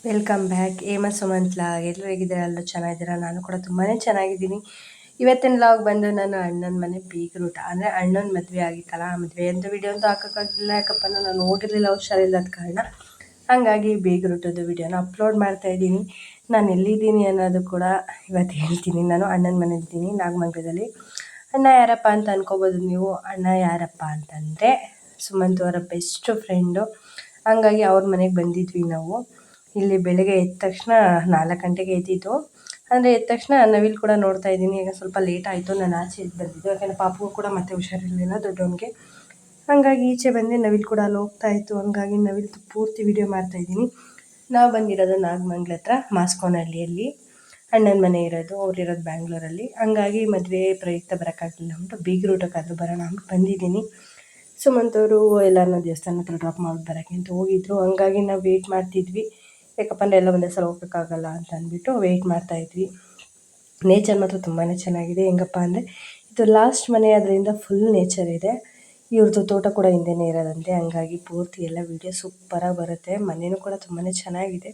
Welcome back Sumanth log. ಎಲ್ಲರೂ ಹೇಗಿದ್ದೀರಾ? ಎಲ್ಲರೂ ಚೆನ್ನಾಗಿದ್ದೀರಾ? ನಾನು ಕೂಡ ತುಂಬಾ ಚೆನ್ನಾಗಿದ್ದೀನಿ. ಇವತ್ತಿನ ಲಾಗ್ ಬಂದು ನಾನು ಅಣ್ಣನ ಮನೆ ಬೀಗ್ರೂಟ ಅಂದರೆ ಅಣ್ಣನ ಮದುವೆ ಆಗಿತ್ತಲ್ಲ, ಆ ಮದುವೆ ಅಂತ ವಿಡಿಯೋ ಅಂತೂ ಹಾಕೋಕ್ಕಾಗಲಿಲ್ಲ. ಯಾಕಪ್ಪ ನಾನು ಹೋಗಿರಲಿಲ್ಲ, ಹುಷಾರಿಲ್ಲದ ಕಾರಣ. ಹಾಗಾಗಿ ಬೀಗ್ರೂಟದ ವಿಡಿಯೋನ ಅಪ್ಲೋಡ್ ಮಾಡ್ತಾಯಿದ್ದೀನಿ. ನಾನು ಎಲ್ಲಿದ್ದೀನಿ ಅನ್ನೋದು ಕೂಡ ಇವತ್ತು ಹೇಳ್ತೀನಿ. ನಾನು ಅಣ್ಣನ ಮನೇಲಿದ್ದೀನಿ, ನಾಗಮಂಗಲದಲ್ಲಿ. ಅಣ್ಣ ಯಾರಪ್ಪ ಅಂತ ಅನ್ಕೋಬೋದು ನೀವು. ಅಣ್ಣ ಯಾರಪ್ಪ ಅಂತಂದರೆ ಸುಮಂತ್ ಅವರ ಬೆಸ್ಟ್ ಫ್ರೆಂಡು. ಹಂಗಾಗಿ ಅವ್ರ ಮನೆಗೆ ಬಂದಿದ್ವಿ ನಾವು. ಇಲ್ಲಿ ಬೆಳಗ್ಗೆ ಎದ್ದ ತಕ್ಷಣ 4 ಗಂಟೆಗೆ ಎದ್ದಿದ್ದು. ಅಂದರೆ ಎದ್ದ ತಕ್ಷಣ ನವಿಲು ಕೂಡ ನೋಡ್ತಾ ಇದ್ದೀನಿ. ಈಗ ಸ್ವಲ್ಪ ಲೇಟ್ ಆಯಿತು, ನಾನು ಆಚೆ ಎದ್ದು ಬಂದಿದ್ದು. ಯಾಕಂದರೆ ಪಾಪು ಕೂಡ ಮತ್ತೆ ಹುಷಾರಿರಲಿಲ್ಲ ದೊಡ್ಡವನಿಗೆ. ಹಾಗಾಗಿ ಈಚೆ ಬಂದು ನವಿಲು ಕೂಡ ಅಲ್ಲಿ ಹೋಗ್ತಾ ಇತ್ತು. ಹಂಗಾಗಿ ನವಿಲು ಪೂರ್ತಿ ವಿಡಿಯೋ ಮಾಡ್ತಾಯಿದ್ದೀನಿ. ನಾವು ಬಂದಿರೋದು ನಾಗಮಂಗ್ಲ ಹತ್ರ ಮಾಸ್ಕೋನಹಳ್ಳಿಯಲ್ಲಿ ಅಣ್ಣನ ಮನೆ ಇರೋದು. ಅವ್ರಿರೋದು ಬ್ಯಾಂಗ್ಳೂರಲ್ಲಿ. ಹಂಗಾಗಿ ಮದುವೆ ಪ್ರಯುಕ್ತ ಬರೋಕ್ಕಾಗಲಿಲ್ಲ ಅಂದ್ಬಿಟ್ಟು ಬೀಗ್ರೂಟಕ್ಕಾದರೂ ಬರೋಣ ಅಂದ್ಬಿಟ್ಟು ಬಂದಿದ್ದೀನಿ. ಸುಮಂತ್ ಅವರು ಎಲ್ಲರನ್ನೂ ದೇವಸ್ಥಾನ ಹತ್ರ ಡ್ರಾಪ್ ಮಾಡಿ ಬರೋಕ್ಕೆ ಅಂತ ಹೋಗಿದ್ರು. ಹಂಗಾಗಿ ನಾವು ವೆಯ್ಟ್ ಮಾಡ್ತಿದ್ವಿ. ಯಾಕಪ್ಪ ಅಂದರೆ ಎಲ್ಲ ಒಂದೇ ಸಲ ಹೋಗೋಕ್ಕಾಗಲ್ಲ ಅಂತ ಅಂದ್ಬಿಟ್ಟು ವೆಯ್ಟ್ ಮಾಡ್ತಾಯಿದ್ವಿ. ನೇಚರ್ ಮಾತ್ರ ತುಂಬಾ ಚೆನ್ನಾಗಿದೆ. ಹೆಂಗಪ್ಪ ಅಂದರೆ ಇದು ಲಾಸ್ಟ್ ಮನೆ, ಅದರಿಂದ ಫುಲ್ ನೇಚರ್ ಇದೆ. ಇವ್ರದ್ದು ತೋಟ ಕೂಡ ಹಿಂದೆನೇ ಇರೋದಂತೆ. ಹಂಗಾಗಿ ಪೂರ್ತಿ ಎಲ್ಲ ವೀಡಿಯೋ ಸೂಪರಾಗಿ ಬರುತ್ತೆ. ಮನೆಯೂ ಕೂಡ ತುಂಬಾ ಚೆನ್ನಾಗಿದೆ.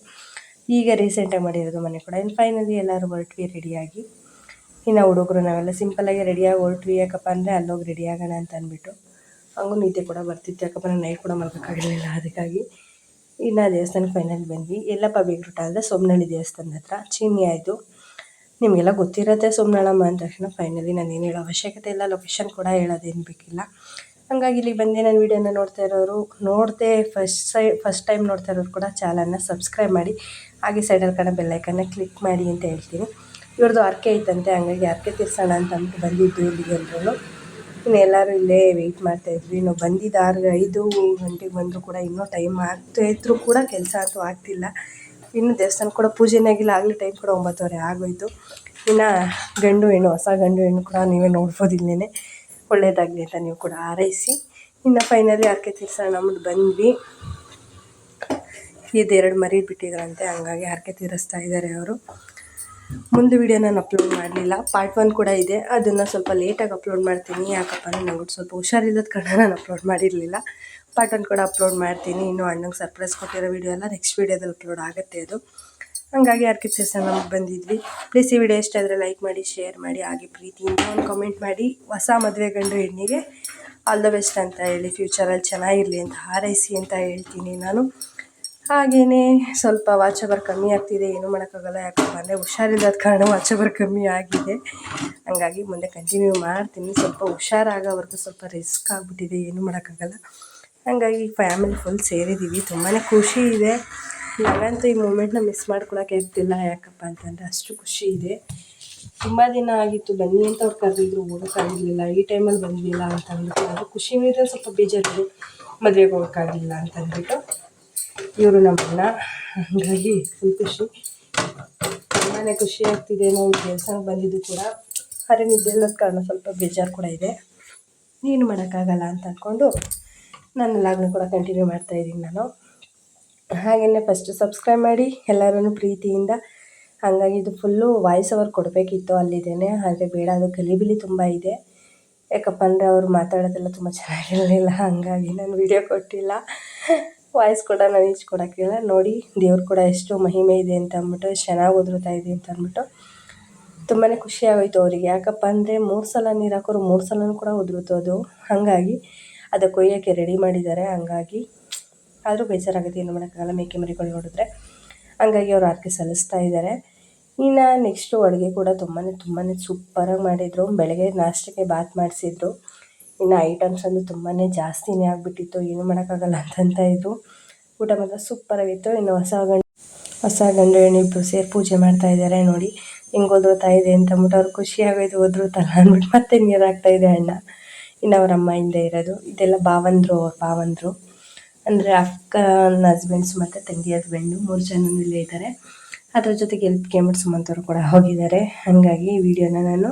ಈಗ ರೀಸೆಂಟಾಗಿ ಮಾಡಿರೋದು ಮನೆ ಕೂಡ. ಇನ್ನು ಫೈನಲಿ ಎಲ್ಲರೂ ಹೊರಟ್ವಿ ರೆಡಿಯಾಗಿ. ಇನ್ನು ಹುಡುಗರು ನಾವೆಲ್ಲ ಸಿಂಪಲ್ಲಾಗಿ ರೆಡಿಯಾಗಿ ಹೊರಟ್ವಿ. ಯಾಕಪ್ಪ ಅಂದರೆ ಅಲ್ಲೋಗಿ ರೆಡಿ ಆಗೋಣ ಅಂತ ಅಂದ್ಬಿಟ್ಟು. ಹಂಗೂ ನಿದ್ದೆ ಕೂಡ ಬರ್ತಿತ್ತು, ಯಾಕಪ್ಪ ಅಂದರೆ ನೈಟ್ ಕೂಡ ಮಾಡಬೇಕಾಗಿರಲಿಲ್ಲ. ಅದಕ್ಕಾಗಿ ಇನ್ನು ದೇವಸ್ಥಾನಕ್ಕೆ ಫೈನಲ್ ಬಂದ್ವಿ. ಎಲ್ಲಪ್ಪ ಬೀಗ್ರೂಟ ಅಂದರೆ ಸೋಮನಹಳ್ಳಿ ದೇವಸ್ಥಾನದ ಹತ್ರ ಚೀನಿ ಆಯಿತು. ನಿಮಗೆಲ್ಲ ಗೊತ್ತಿರುತ್ತೆ ಸೋಮನಳ್ಳಮ್ಮ ಅಂದ ತಕ್ಷಣ. ಫೈನಲಿ ನಾನು ಏನು ಹೇಳೋ ಅವಶ್ಯಕತೆ ಇಲ್ಲ, ಲೊಕೇಶನ್ ಕೂಡ ಹೇಳೋದೇನು ಬೇಕಿಲ್ಲ. ಹಂಗಾಗಿ ಇಲ್ಲಿಗೆ ಬಂದೆ. ನಾನು ವೀಡಿಯೋನ ನೋಡ್ತಾ ಇರೋರು, ಫಸ್ಟ್ ಟೈಮ್ ನೋಡ್ತಾ ಇರೋರು ಕೂಡ ಚಾನಲ್ನ ಸಬ್ಸ್ಕ್ರೈಬ್ ಮಾಡಿ, ಹಾಗೆ ಸೈಡಲ್ಲಿ ಕಾಣೋ ಬೆಲ್ಲೈಕನ್ನ ಕ್ಲಿಕ್ ಮಾಡಿ ಅಂತ ಹೇಳ್ತೀನಿ. ಇವ್ರದ್ದು ಅರ್ಕೆ ಐತಂತೆ, ಹಂಗಾಗಿ ಅರ್ಕೆ ತೀರ್ಸೋಣ ಅಂತ ಅಂದ್ಬಿಟ್ಟು ಬಂದಿದ್ದು ಇಲ್ಲಿಗೆ ಎಲ್ಲರೂ. ಇನ್ನು ಎಲ್ಲರೂ ಇಲ್ಲೇ ವೆಯ್ಟ್ ಮಾಡ್ತಾಯಿದ್ವಿ. ನಾವು ಬಂದಿದ್ದು 5 ಗಂಟೆಗೆ ಬಂದರೂ ಕೂಡ ಇನ್ನೂ ಟೈಮ್ ಆಗ್ತಾಯಿದ್ರು ಕೂಡ ಕೆಲಸ ಅಂತೂ ಆಗ್ತಿಲ್ಲ. ಇನ್ನು ದೇವಸ್ಥಾನ ಕೂಡ ಪೂಜೆನೇ ಆಗಿಲ್ಲ. ಆಗಲೇ ಟೈಮ್ ಕೂಡ 9:30 ಆಗೋಯಿತು. ಇನ್ನು ಗಂಡು ಹೆಣ್ಣು, ಹೊಸ ಗಂಡು ಹೆಣ್ಣು ಕೂಡ ನೀವೇ ನೋಡ್ಬೋದು. ಇಲ್ಲೇ ಒಳ್ಳೇದಾಗಲಿ ಅಂತ ನೀವು ಕೂಡ ಹಾರೈಸಿ. ಇನ್ನು ಫೈನಲಿ ಅರ್ಕೆ ತೀರ್ಸೋಣ ಅಂದ್ಬಿಟ್ಟು ಬಂದ್ವಿ. ಇದು 2 ಮರಿ ಬಿಟ್ಟಿದ್ರಂತೆ, ಹಂಗಾಗಿ ಅರ್ಕೆ ತೀರಿಸ್ತಾ ಇದ್ದಾರೆ ಅವರು. ಮುಂದೆ ವೀಡಿಯೋ ನಾನು ಅಪ್ಲೋಡ್ ಮಾಡಲಿಲ್ಲ. ಪಾರ್ಟ್ 1 ಕೂಡ ಇದೆ, ಅದನ್ನು ಸ್ವಲ್ಪ ಲೇಟಾಗಿ ಅಪ್ಲೋಡ್ ಮಾಡ್ತೀನಿ. ಯಾಕಪ್ಪ ಅಂದರೆ ನನಗೆ ಸ್ವಲ್ಪ ಹುಷಾರಿಲ್ಲದ ಕಾರಣ ನಾನು ಅಪ್ಲೋಡ್ ಮಾಡಿರಲಿಲ್ಲ. ಪಾರ್ಟ್ 1 ಕೂಡ ಅಪ್ಲೋಡ್ ಮಾಡ್ತೀನಿ. ಇನ್ನೂ ಅಣ್ಣಂಗೆ ಸರ್ಪ್ರೈಸ್ ಕೊಟ್ಟಿರೋ ವೀಡಿಯೋ ಎಲ್ಲ ನೆಕ್ಸ್ಟ್ ವೀಡಿಯೋದಲ್ಲಿ ಅಪ್ಲೋಡ್ ಆಗುತ್ತೆ ಅದು. ಹಾಗಾಗಿ ಅರ್ಕೆ ತೀರ್ಸೋಣ ನಮಗೆ ಬಂದಿದ್ವಿ. ಪ್ಲೀಸ್ ಈ ವಿಡಿಯೋ ಇಷ್ಟ ಆದರೆ ಲೈಕ್ ಮಾಡಿ, ಶೇರ್ ಮಾಡಿ, ಹಾಗೆ ಪ್ರೀತಿಯಿಂದ ಒಂದು ಕಮೆಂಟ್ ಮಾಡಿ. ಹೊಸ ಮದುವೆ ಗಂಡು ಹೆಣ್ಣಿಗೆ ಆಲ್ ದ ಬೆಸ್ಟ್ ಅಂತ ಹೇಳಿ, ಫ್ಯೂಚರಲ್ಲಿ ಚೆನ್ನಾಗಿರಲಿ ಅಂತ ಹಾರೈಸಿ ಅಂತ ಹೇಳ್ತೀನಿ ನಾನು. ಹಾಗೆಯೇ ಸ್ವಲ್ಪ ವಾಚ್ ಓವರ್ ಕಮ್ಮಿ ಆಗ್ತಿದೆ, ಏನೂ ಮಾಡೋಕ್ಕಾಗಲ್ಲ. ಯಾಕಪ್ಪ ಅಂದರೆ ಹುಷಾರಿಲ್ಲದ ಕಾರಣ ವಾಚ್ ಓವರ್ ಕಮ್ಮಿ ಆಗಿದೆ. ಹಂಗಾಗಿ ಮುಂದೆ ಕಂಟಿನ್ಯೂ ಮಾಡ್ತೀನಿ. ಸ್ವಲ್ಪ ಹುಷಾರಾಗೋವರೆಗೂ ಸ್ವಲ್ಪ ರಿಸ್ಕ್ ಆಗಿಬಿಟ್ಟಿದೆ, ಏನೂ ಮಾಡೋಕ್ಕಾಗಲ್ಲ. ಹಾಗಾಗಿ ಫ್ಯಾಮಿಲಿ ಫುಲ್ ಸೇರಿದ್ದೀವಿ. ತುಂಬಾ ಖುಷಿ ಇದೆ. ನನಗಂತೂ ಈ ಮೂಮೆಂಟ್ನ ಮಿಸ್ ಮಾಡ್ಕೊಳಕ್ಕೆ ಇರ್ತಿಲ್ಲ. ಯಾಕಪ್ಪ ಅಂತಂದರೆ ಅಷ್ಟು ಖುಷಿ ಇದೆ. ತುಂಬ ದಿನ ಆಗಿತ್ತು ಬನ್ನಿ ಅಂತ ಅವ್ರು ಕರೆದಿದ್ರು, ಹೋಗೋಕ್ಕಾಗಿರಲಿಲ್ಲ. ಈ ಟೈಮಲ್ಲಿ ಬಂದಿಲ್ಲ ಅಂತ ಅಂದ್ಬಿಟ್ಟು ಅದು ಖುಷಿ ಮೀರಿ ಸ್ವಲ್ಪ ಬೇಜಾರಿದೆ, ಮದುವೆಗೆ ಹೋಗೋಕ್ಕಾಗಿಲ್ಲ ಅಂತಂದ್ಬಿಟ್ಟು. ಇವರು ನಮ್ಮಣ್ಣ. ಹಾಗಾಗಿ ಫುಲ್ ಖುಷಿ, ತುಂಬಾ ಖುಷಿ ಆಗ್ತಿದೆ. ನಾವು ದೇವಸ್ಥಾನಕ್ಕೆ ಬಂದಿದ್ದು ಕೂಡ ಆದರೆ ನಿದ್ದೆ ಇಲ್ಲದ ಕಾರಣ ಸ್ವಲ್ಪ ಬೇಜಾರು ಕೂಡ ಇದೆ. ಏನು ಮಾಡೋಕ್ಕಾಗಲ್ಲ ಅಂತ ಅಂದ್ಕೊಂಡು ನನ್ನ ಲಾಗ್ನ ಕೂಡ ಕಂಟಿನ್ಯೂ ಮಾಡ್ತಾಯಿದ್ದೀನಿ ನಾನು. ಹಾಗೆಯೇ ಫಸ್ಟು ಸಬ್ಸ್ಕ್ರೈಬ್ ಮಾಡಿ ಎಲ್ಲರೂ ಪ್ರೀತಿಯಿಂದ. ಹಾಗಾಗಿ ಇದು ಫುಲ್ಲು ವಾಯ್ಸ್ ಓವರ್ ಕೊಡಬೇಕಿತ್ತು, ಅಲ್ಲಿದ್ದೇನೆ. ಆದರೆ ಬೇಡ, ಅದು ಗಲಿಬಿಲಿ ತುಂಬ ಇದೆ. ಯಾಕಪ್ಪ ಅಂದರೆ ಅವರು ಮಾತಾಡೋದೆಲ್ಲ ತುಂಬ ಚೆನ್ನಾಗಿರಲಿಲ್ಲ. ಹಾಗಾಗಿ ನಾನು ವೀಡಿಯೋ ಕೊಟ್ಟಿಲ್ಲ. ವಾಯ್ಸ್ ಕೂಡ ನಾನು ಈಚೆ ಕೊಡೋಕ್ಕಿಲ್ಲ. ನೋಡಿ ದೇವ್ರು ಕೂಡ ಎಷ್ಟು ಮಹಿಮೆ ಇದೆ ಅಂತ ಅಂದ್ಬಿಟ್ಟು, ಚೆನ್ನಾಗಿ ಉದುರುತ್ತಾ ಇದೆ ಅಂತ ಅಂದ್ಬಿಟ್ಟು ತುಂಬಾ ಖುಷಿ ಆಗೋಯ್ತು ಅವರಿಗೆ. ಯಾಕಪ್ಪ ಅಂದರೆ 3 ಸಲ ನೀರು ಹಾಕೋರು 3 ಸಲನೂ ಕೂಡ ಉದುರುತ್ತು ಅದು. ಹಾಗಾಗಿ ಅದಕ್ಕೆ ಕೊಯ್ಯೋಕ್ಕೆ ರೆಡಿ ಮಾಡಿದ್ದಾರೆ. ಹಂಗಾಗಿ ಆದರೂ ಬೇಜಾರಾಗುತ್ತೆ, ಏನು ಮಾಡೋಕ್ಕಾಗಲ್ಲ ಮೇಕೆ ಮರಿಗಳು ನೋಡಿದ್ರೆ. ಹಂಗಾಗಿ ಅವರು ಆರತಿ ಸಲ್ಲಿಸ್ತಾ ಇದ್ದಾರೆ. ಇನ್ನು ನೆಕ್ಸ್ಟು ಅಡುಗೆ ಕೂಡ ತುಂಬಾ ಸೂಪರಾಗಿ ಮಾಡಿದರು. ಬೆಳಗ್ಗೆ ನಾಷ್ಟಕ್ಕೆ ಬಾತ್ ಮಾಡಿಸಿದ್ರು. ಇನ್ನು ಐಟಮ್ಸ್ ಅಂದು ತುಂಬಾ ಜಾಸ್ತಿನೇ ಆಗಿಬಿಟ್ಟಿತ್ತು, ಏನು ಮಾಡೋಕ್ಕಾಗಲ್ಲ ಅಂತ ಇದ್ರು. ಊಟ ಮಾತ್ರ ಸೂಪರಾಗಿತ್ತು. ಇನ್ನು ಹೊಸ ಗಂಡು ಹೆಣ್ಣಿಬ್ರು ಸೇರಿ ಪೂಜೆ ಮಾಡ್ತಾಯಿದ್ದಾರೆ. ನೋಡಿ ಹಿಂಗೆ ಓದ್ತಾ ಇದೆ ಅಂತ ಅಂದ್ಬಿಟ್ಟು ಅವ್ರು ಖುಷಿಯಾಗೋಯ್ತು. ಓದ್ರುತ್ತಲ್ಲ ಅಂದ್ಬಿಟ್ಟು ಮತ್ತೆ ನೀರು ಹಾಕ್ತಾಯಿದೆ ಅಣ್ಣ. ಇನ್ನು ಅವ್ರ ಅಮ್ಮ ಹಿಂದೆ ಇರೋದು. ಇದೆಲ್ಲ ಭಾವಂದರು ಅಂದರೆ ಅಕ್ಕನ ಹಸ್ಬೆಂಡ್ಸ್ ಮತ್ತು ತಂಗಿ ಹಸ್ಬೆಂಡು 3 ಜನನೂ ಇಲ್ಲೇ ಇದ್ದಾರೆ. ಅದ್ರ ಜೊತೆಗೆ ಎಲ್ಪ್ಗೆ ಸುಮಂತವರು ಕೂಡ ಹೋಗಿದ್ದಾರೆ. ಹಾಗಾಗಿ ಈ ವಿಡಿಯೋನ ನಾನು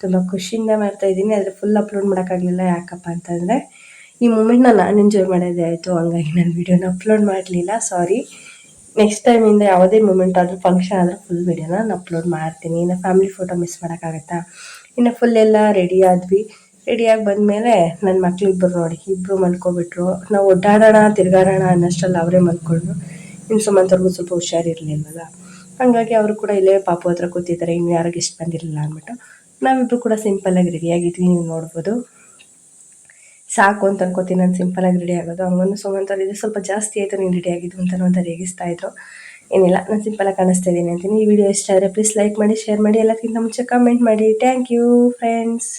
ತುಂಬ ಖುಷಿಯಿಂದ ಮಾಡ್ತಾಯಿದ್ದೀನಿ. ಆದರೆ ಫುಲ್ ಅಪ್ಲೋಡ್ ಮಾಡೋಕ್ಕಾಗಲಿಲ್ಲ. ಯಾಕಪ್ಪ ಅಂತಂದರೆ ಈ ಮೂಮೆಂಟ್ನ ನಾನು ಎಂಜಾಯ್ ಮಾಡೋದೇ ಆಯಿತು. ಹಂಗಾಗಿ ನಾನು ವಿಡಿಯೋನ ಅಪ್ಲೋಡ್ ಮಾಡಲಿಲ್ಲ, ಸಾರಿ. ನೆಕ್ಸ್ಟ್ ಟೈಮಿಂದ ಯಾವುದೇ ಮೂಮೆಂಟ್ ಆದರೂ, ಫಂಕ್ಷನ್ ಆದರೆ ಫುಲ್ ವಿಡಿಯೋನ ನಾನು ಅಪ್ಲೋಡ್ ಮಾಡ್ತೀನಿ. ಇನ್ನು ಫ್ಯಾಮಿಲಿ ಫೋಟೋ ಮಿಸ್ ಮಾಡೋಕ್ಕಾಗತ್ತಾ? ಇನ್ನು ಫುಲ್ ಎಲ್ಲ ರೆಡಿ ಆದ್ವಿ. ರೆಡಿಯಾಗಿ ಬಂದಮೇಲೆ ನನ್ನ ಮಕ್ಕಳಿಬ್ಬರು ನೋಡಿ, ಇಬ್ಬರು ಮಲ್ಕೊಬಿಟ್ರು. ನಾವು ಒಡ್ಡಾಡೋಣ ತಿರುಗಾಡೋಣ ಅನ್ನೋಷ್ಟರಲ್ಲಿ ಅವರೇ ಮಲ್ಕೊಂಡ್ರು. ಇನ್ನು ಸುಮಂತವ್ರಿಗೂ ಸ್ವಲ್ಪ ಹುಷಾರಿರಲಿಲ್ವಲ್ಲ, ಹಾಗಾಗಿ ಅವರು ಕೂಡ ಇಲ್ಲೇ ಪಾಪು ಹತ್ರ ಕೂತಿದ್ದಾರೆ, ಇನ್ನು ಯಾರು ಗೆಸ್ಟ್ ಬಂದಿರಲಿಲ್ಲ ಅಂದ್ಬಿಟ್ಟು. ನಾವಿಬ್ಬರು ಕೂಡ ಸಿಂಪಲ್ಲಾಗಿ ರೆಡಿಯಾಗಿದ್ವಿ, ನೀವು ನೋಡ್ಬೋದು. ಸಾಕು ಅಂತ ಅನ್ಕೋತೀನಿ ನಾನು ಸಿಂಪಲ್ಲಾಗಿ ರೆಡಿ ಆಗೋದು. ಹಂಗೊಂದು ಸುಮಂತವ್ರು ಇದು ಸ್ವಲ್ಪ ಜಾಸ್ತಿ ಆಯಿತು ನೀನು ರೆಡಿ ಆಗಿದ್ದು ಅಂತ ರೇಗಿಸ್ತಾ ಇದ್ರು. ಏನಿಲ್ಲ, ನಾನು ಸಿಂಪಲ್ಲಾಗಿ ಕಾಣಿಸ್ತಾ ಇದ್ದೀನಿ ಅಂತೀನಿ. ಈ ವಿಡಿಯೋ ಇಷ್ಟ ಆದರೆ ಪ್ಲೀಸ್ ಲೈಕ್ ಮಾಡಿ, ಶೇರ್ ಮಾಡಿ, ಎಲ್ಲಕ್ಕಿಂತ ಮುಂಚೆ ಕಮೆಂಟ್ ಮಾಡಿ. Thank you friends.